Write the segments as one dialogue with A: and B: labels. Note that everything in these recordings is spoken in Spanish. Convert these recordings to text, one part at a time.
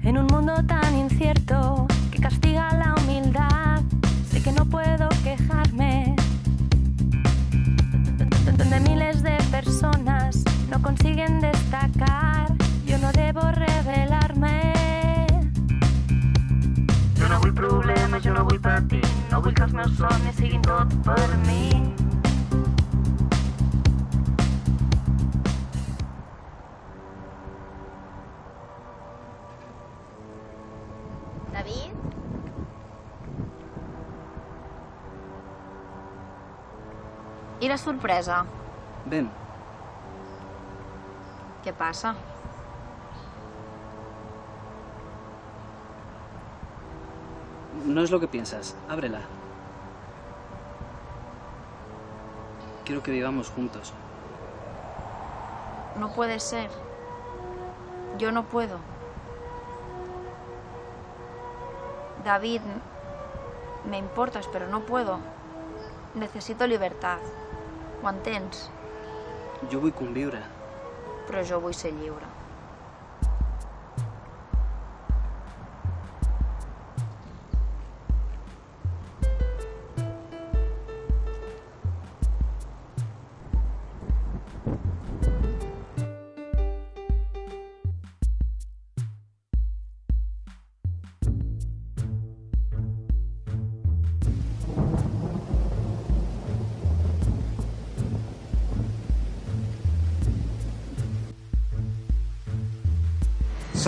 A: En un mundo tan incierto que castiga la humildad, sé que no puedo quejarme, donde miles de personas no consiguen destacar, yo no debo revelarme. Jo no vull problemes, jo no vull patir, no vull que els meus somnis siguin tot per mi.
B: David? I la sorpresa?
C: Ven.
B: Què passa?
C: No es lo que piensas. Ábrela. Quiero que vivamos juntos.
B: No puede ser. Yo no puedo. David, me importas, pero no puedo. Necesito libertad. Ho entens?
C: Jo vull conviure.
B: Però jo vull ser lliure.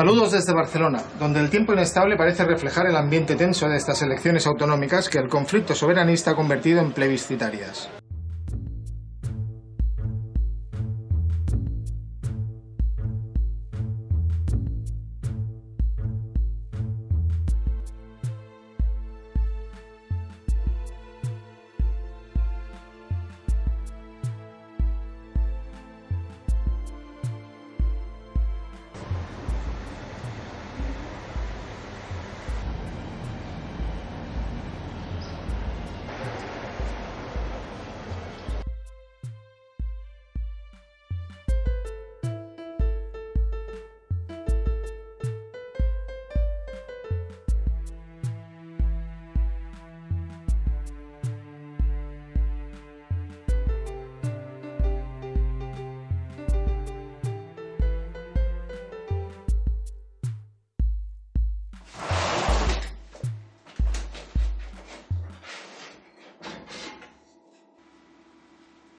D: Saludos desde Barcelona, donde el tiempo inestable parece reflejar el ambiente tenso de estas elecciones autonómicas que el conflicto soberanista ha convertido en plebiscitarias.